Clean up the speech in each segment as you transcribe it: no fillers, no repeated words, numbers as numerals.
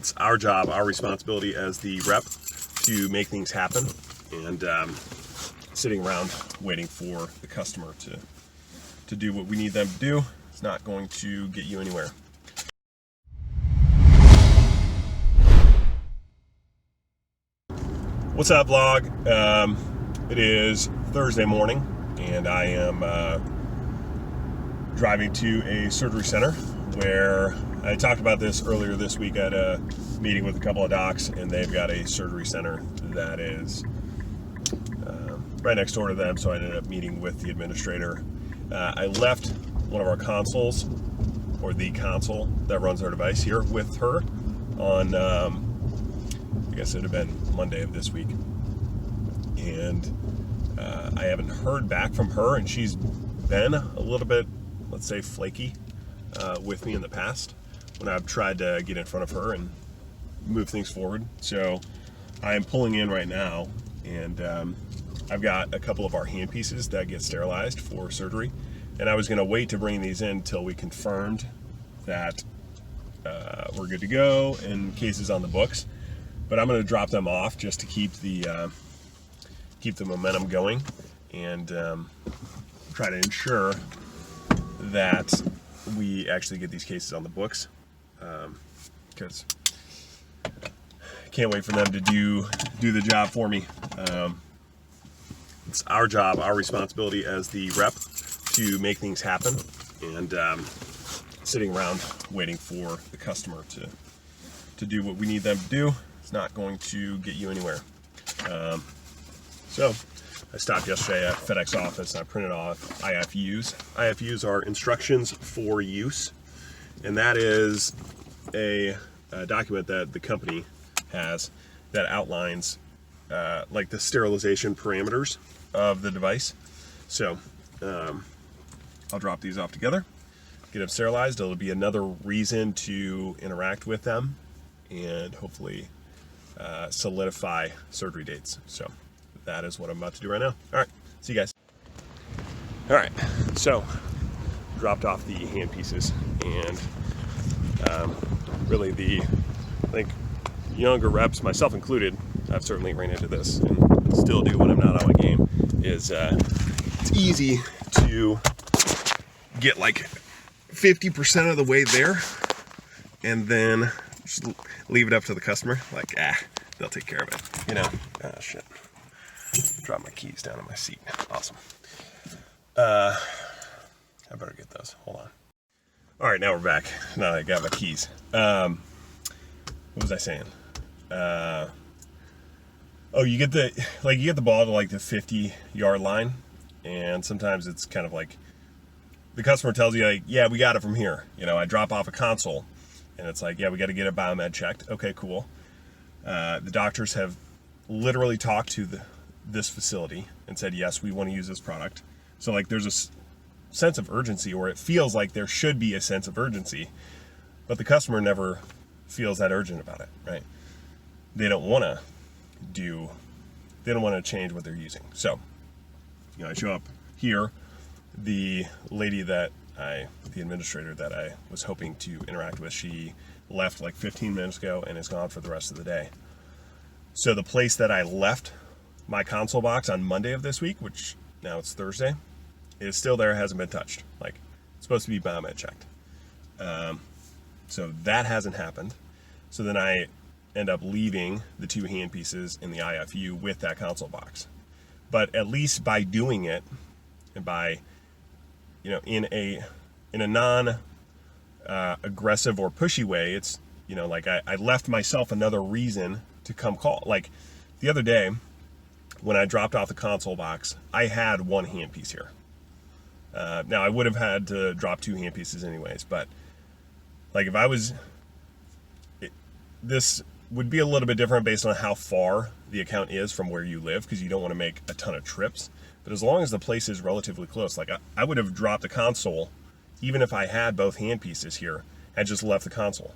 It's our job, our responsibility as the rep to make things happen, and sitting around waiting for the customer to do what we need them to do is not going to get you anywhere. What's up, vlog? It is Thursday morning, and I am driving to a surgery center where I talked about this earlier this week at a meeting with a couple of docs, and they've got a surgery center that is right next door to them, so I ended up meeting with the administrator. I left one of our consoles, or the console that runs our device here, with her on I guess it would have been Monday of this week, and I haven't heard back from her, and she's been a little bit, let's say, flaky with me in the past when I've tried to get in front of her and move things forward. So I'm pulling in right now, and I've got a couple of our hand pieces that get sterilized for surgery, and I was going to wait to bring these in until we confirmed that we're good to go and cases on the books. But I'm going to drop them off just to keep the momentum going, and try to ensure that we actually get these cases on the books, because I can't wait for them to do the job for me. It's our job, our responsibility as the rep to make things happen, and sitting around waiting for the customer to do what we need them to do. It's not going to get you anywhere. So I stopped yesterday at FedEx office and I printed off IFUs. IFUs are instructions for use, and that is a document that the company has that outlines like the sterilization parameters of the device. So I'll drop these off together, get them sterilized. It'll be another reason to interact with them and hopefully solidify surgery dates. So that is what I'm about to do right now. All right, see you guys. All right, so dropped off the hand pieces, and really I think younger reps, myself included, I've certainly ran into this and still do when I'm not on my game, is it's easy to get like 50% of the way there and then just leave it up to the customer, like, they'll take care of it, you know? Oh, shit. Drop my keys down in my seat. Awesome. I better get those. Hold on. All right, now we're back. Now that I got my keys. What was I saying? You get the ball to like the 50-yard line, and sometimes it's kind of like the customer tells you, like, yeah, we got it from here. You know, I drop off a console, and it's like, yeah, we got to get a biomed checked. Okay, cool. The doctors have literally talked to this facility and said, yes, we want to use this product. So like there's a sense of urgency, or it feels like there should be a sense of urgency, but the customer never feels that urgent about it, right? They don't want to change what they're using. So, you know, I show up here, the lady the administrator that I was hoping to interact with, she left like 15 minutes ago and is gone for the rest of the day. So the place that I left my console box on Monday of this week, which now it's Thursday, is still there, hasn't been touched. Like, it's supposed to be biomed checked. So that hasn't happened. So then I end up leaving the two hand pieces in the IFU with that console box. But at least by doing it, and by, you know, in a non aggressive or pushy way, it's, you know, like I left myself another reason to come call. Like the other day when I dropped off the console box, I had one hand piece here. Now I would have had to drop two hand pieces anyways, but like if I was, this would be a little bit different based on how far the account is from where you live, because you don't want to make a ton of trips. But as long as the place is relatively close, like I would have dropped the console even if I had both hand pieces here and just left the console,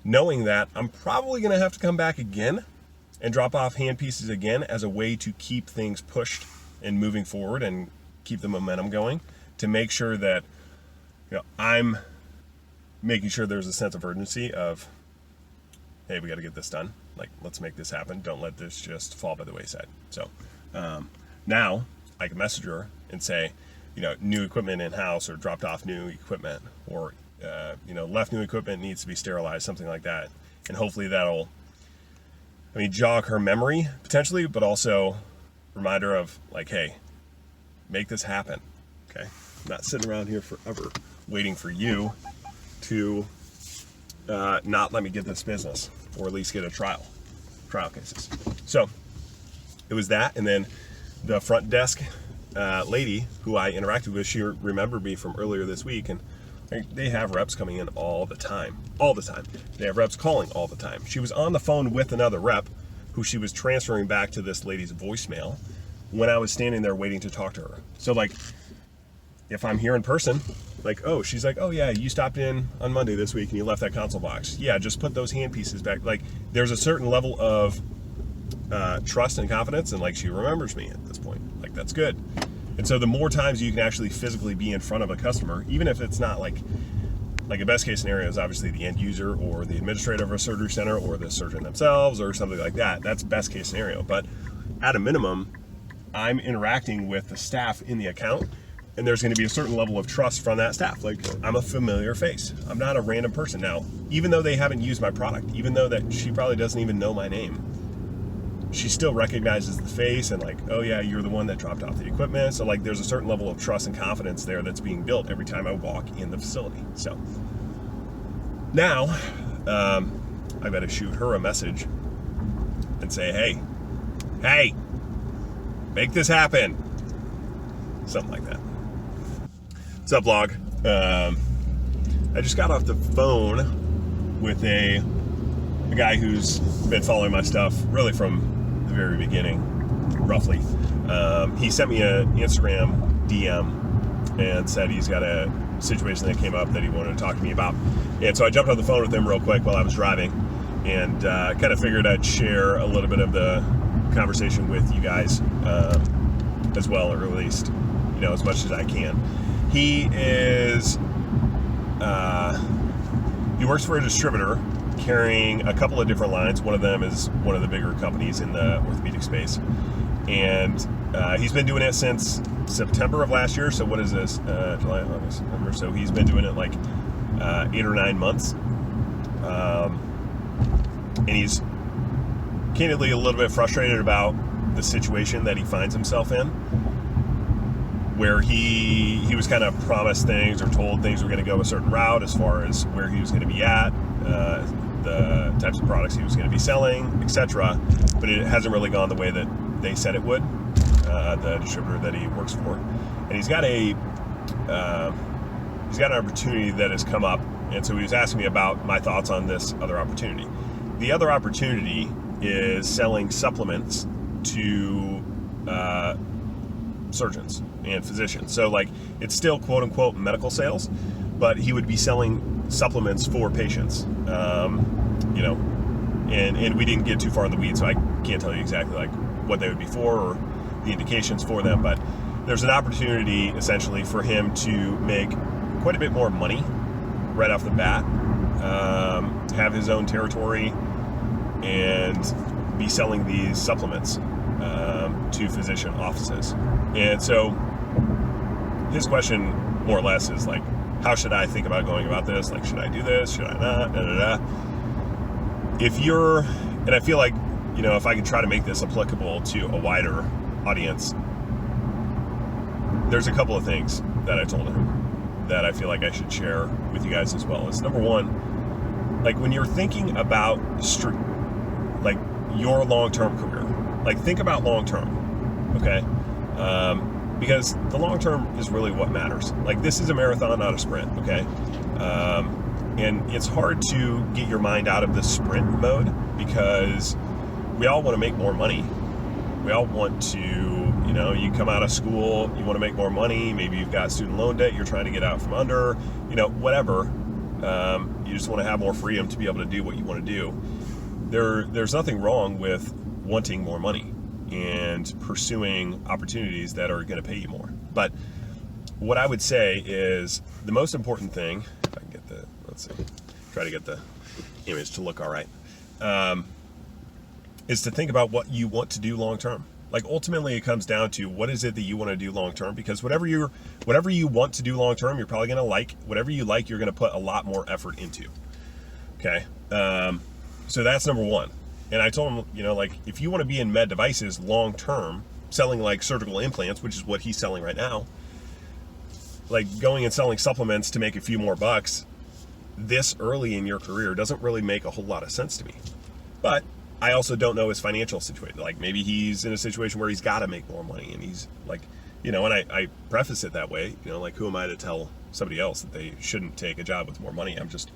knowing that I'm probably going to have to come back again and drop off hand pieces again as a way to keep things pushed and moving forward and keep the momentum going, to make sure that, you know, I'm making sure there's a sense of urgency of hey, we got to get this done. Like, let's make this happen. Don't let this just fall by the wayside. So now I can message her and say, new equipment in-house, or dropped off new equipment, or, left new equipment, needs to be sterilized, something like that. And hopefully that'll, jog her memory potentially, but also remind her of, like, hey, make this happen. Okay. I'm not sitting around here forever waiting for you to not let me get this business, or at least get a trial cases. So it was that. And then the front desk lady who I interacted with, she remembered me from earlier this week, and they have reps coming in all the time. They have reps calling all the time. She was on the phone with another rep who she was transferring back to this lady's voicemail when I was standing there waiting to talk to her. So, like, if I'm here in person, like, oh, she's like, oh yeah, you stopped in on Monday this week and you left that console box. Yeah, just put those hand pieces back. Like, there's a certain level of trust and confidence, and like, she remembers me at this point. Like, that's good. And so the more times you can actually physically be in front of a customer, even if it's not like a best case scenario is obviously the end user or the administrator of a surgery center or the surgeon themselves or something like that. That's best case scenario. But at a minimum, I'm interacting with the staff in the account, and there's going to be a certain level of trust from that staff. Like, I'm a familiar face. I'm not a random person. Now, even though they haven't used my product, even though that she probably doesn't even know my name, she still recognizes the face and, like, oh yeah, you're the one that dropped off the equipment. So, like, there's a certain level of trust and confidence there that's being built every time I walk in the facility. So now I've got to shoot her a message and say, hey, make this happen. Something like that. What's up, vlog? I just got off the phone with a guy who's been following my stuff really from the very beginning, roughly. He sent me an Instagram DM and said he's got a situation that came up that he wanted to talk to me about. And so I jumped on the phone with him real quick while I was driving, and kind of figured I'd share a little bit of the conversation with you guys as well, or at least, as much as I can. He works for a distributor carrying a couple of different lines. One of them is one of the bigger companies in the orthopedic space. And he's been doing it since September of last year. So what is this? July, August, September. So he's been doing it like 8 or 9 months. And he's candidly a little bit frustrated about the situation that he finds himself in, where he was kind of promised things or told things were going to go a certain route as far as where he was going to be at, the types of products he was going to be selling, etc. But it hasn't really gone the way that they said it would, the distributor that he works for. And he's got an opportunity that has come up, and so he was asking me about my thoughts on this other opportunity. The other opportunity is selling supplements to surgeons and physicians. So, like, it's still quote unquote medical sales, but he would be selling supplements for patients. And we didn't get too far in the weeds, so I can't tell you exactly like what they would be for or the indications for them, but there's an opportunity essentially for him to make quite a bit more money right off the bat, have his own territory, and be selling these supplements to physician offices. And so his question more or less is like, how should I think about going about this? Like, should I do this? Should I not? And I feel like, if I could try to make this applicable to a wider audience, there's a couple of things that I told him that I feel like I should share with you guys as well. Is number one, like, when you're thinking about like your long-term career, like, think about long-term, okay? Because the long-term is really what matters. Like, this is a marathon, not a sprint, okay? And it's hard to get your mind out of the sprint mode because we all want to make more money. We all want to, you come out of school, you want to make more money. Maybe you've got student loan debt you're trying to get out from under, whatever. You just want to have more freedom to be able to do what you want to do. There's nothing wrong with wanting more money and pursuing opportunities that are going to pay you more. But what I would say is the most important thing, if I can get let's see, try to get the image to look all right. is to think about what you want to do long term. Like ultimately it comes down to what is it that you want to do long term, because whatever you want to do long term, you're probably going to like. Whatever you like, you're going to put a lot more effort into. Okay. So that's number one. And I told him, like if you want to be in med devices long term, selling like surgical implants, which is what he's selling right now, like going and selling supplements to make a few more bucks this early in your career doesn't really make a whole lot of sense to me. But I also don't know his financial situation. Like maybe he's in a situation where he's got to make more money, and he's like, and I preface it that way, like who am I to tell somebody else that they shouldn't take a job with more money? I'm just,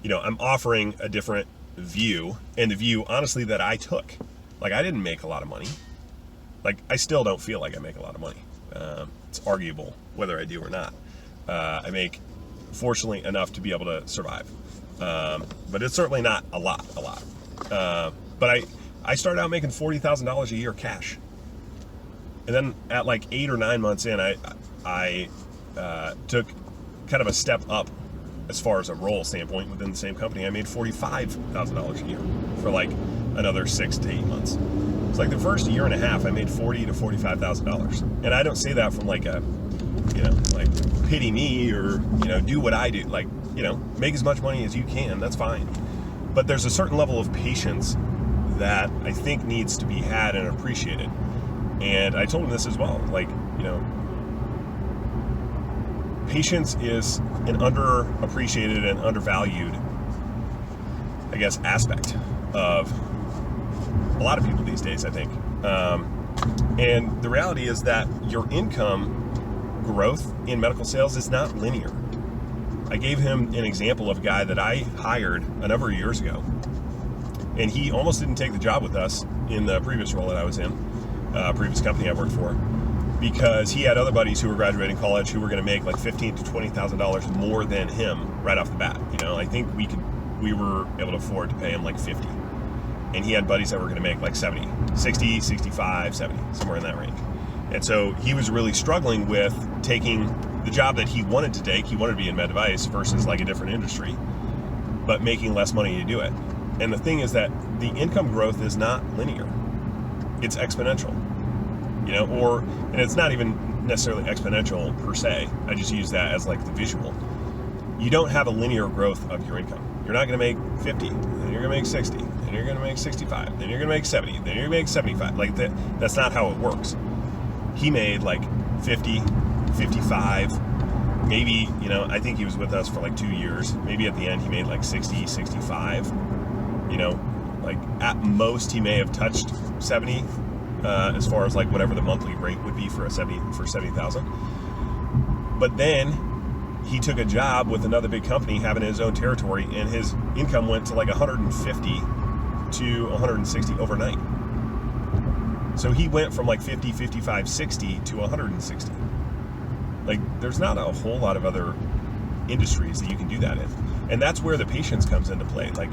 I'm offering a different view, and the view honestly that I took. Like I didn't make a lot of money. Like I still don't feel like I make a lot of money. It's arguable whether I do or not. I make fortunately enough to be able to survive. But it's certainly not a lot. But I started out making $40,000 a year cash. And then at like 8 or 9 months in, I took kind of a step up as far as a role standpoint within the same company. I made $45,000 a year for like another 6 to 8 months. It's like the first year and a half, I made $40,000 to $45,000. And I don't say that from like a, like pity me or, do what I do. Like, make as much money as you can. That's fine. But there's a certain level of patience that I think needs to be had and appreciated. And I told him this as well. Like, patience is an underappreciated and undervalued, I guess, aspect of a lot of people these days, I think. And the reality is that your income growth in medical sales is not linear. I gave him an example of a guy that I hired a number of years ago, and he almost didn't take the job with us in the previous role that I was in, previous company I worked for, because he had other buddies who were graduating college who were going to make like $15,000 to $20,000 more than him right off the bat. I think we were able to afford to pay him like 50, and he had buddies that were going to make like 70, 60, 65, 70, somewhere in that range. And so he was really struggling with taking the job that he wanted to take. He wanted to be in med device versus like a different industry, but making less money to do it. And the thing is that the income growth is not linear. It's exponential, and it's not even necessarily exponential per se. I just use that as like the visual. You don't have a linear growth of your income. You're not going to make 50, then you're going to make 60, then you're going to make 65, then you're going to make 70, then you're going to make 75. Like that's not how it works. He made like 50, 55, maybe, I think he was with us for like 2 years. Maybe at the end he made like 60, 65. Like at most he may have touched 70 as far as like whatever the monthly rate would be for 70,000. But then he took a job with another big company having his own territory, and his income went to like 150 to 160 overnight. So he went from like 50, 55, 60 to 160. Like there's not a whole lot of other industries that you can do that in. And that's where the patience comes into play. Like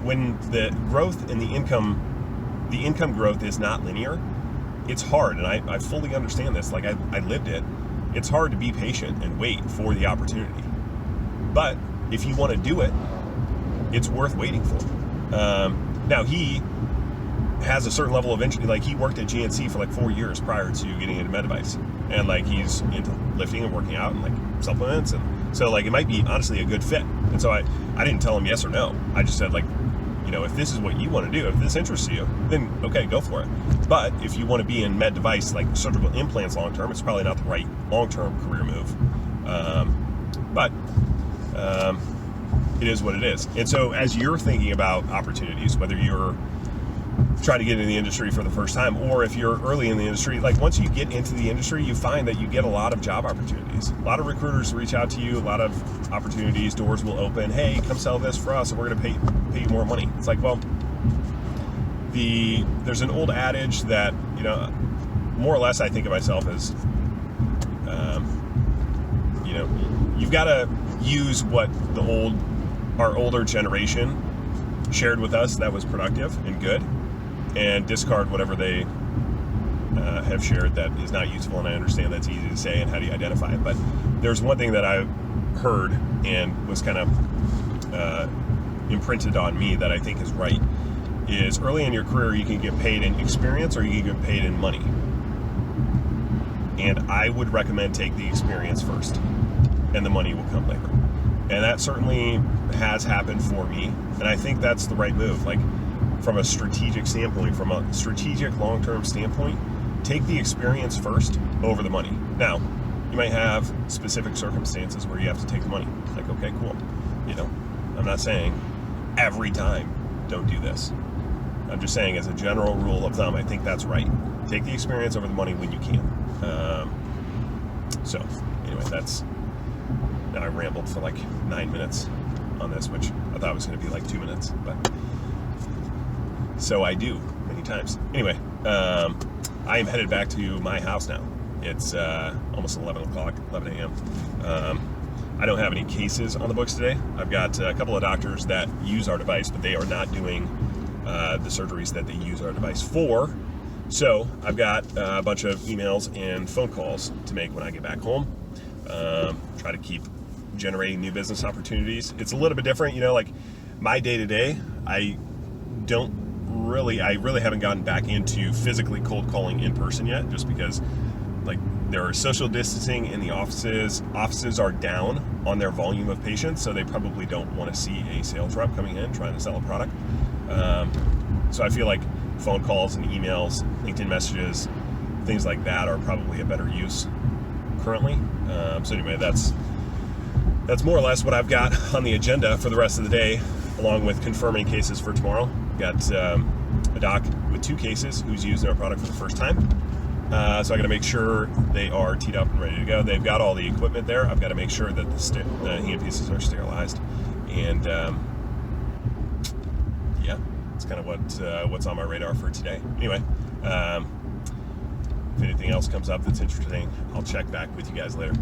when the growth in the income growth is not linear, it's hard. And I fully understand this. Like I lived it. It's hard to be patient and wait for the opportunity. But if you want to do it, it's worth waiting for. Now he has a certain level of interest. Like he worked at GNC for like 4 years prior to getting into med device, and like he's into lifting and working out and like supplements, and so like it might be honestly a good fit. And so I didn't tell him yes or no. I just said like, if this is what you want to do, if this interests you, then okay, go for it. But if you want to be in med device like surgical implants long term, it's probably not the right long term career move. But it is what it is. And so as you're thinking about opportunities, whether you're trying to get into the industry for the first time, or if you're early in the industry, like once you get into the industry, you find that you get a lot of job opportunities. A lot of recruiters reach out to you, a lot of opportunities, doors will open. Hey, come sell this for us and we're going to pay you more money. It's like, well, there's an old adage that, more or less I think of myself as, you've got to use what our older generation shared with us that was productive and good, and discard whatever they have shared that is not useful. And I understand that's easy to say, and how do you identify it? But there's one thing that heard and was kind of imprinted on me that I think is right is early in your career you can get paid in experience or you can get paid in money. And I would recommend take the experience first and the money will come later. And that certainly has happened for me. And I think that's the right move. Like from a strategic standpoint, from a strategic long-term standpoint, take the experience first over the money. Now, you might have specific circumstances where you have to take the money. Like, okay, cool. You know, I'm not saying every time don't do this. I'm just saying as a general rule of thumb, I think that's right. Take the experience over the money when you can. So anyway, now I rambled for like 9 minutes on this, which I thought was going to be like 2 minutes, but so I do many times. Anyway, I am headed back to my house now. It's almost 11 a.m. I don't have any cases on the books today. I've got a couple of doctors that use our device, but they are not doing the surgeries that they use our device for. So I've got a bunch of emails and phone calls to make when I get back home. Try to keep generating new business opportunities. It's a little bit different, you know, like my day-to-day, I really haven't gotten back into physically cold calling in person yet, just because like there are social distancing in the offices. Offices are down on their volume of patients, so they probably don't want to see a sales rep coming in trying to sell a product. So I feel like phone calls and emails, LinkedIn messages, things like that are probably a better use currently. So anyway, that's more or less what I've got on the agenda for the rest of the day, along with confirming cases for tomorrow. Got a doc with 2 cases who's using our product for the first time. So I got to make sure they are teed up and ready to go. They've got all the equipment there. I've got to make sure that the hand pieces are sterilized. And yeah, it's kind of what's on my radar for today. Anyway, if anything else comes up that's interesting, I'll check back with you guys later.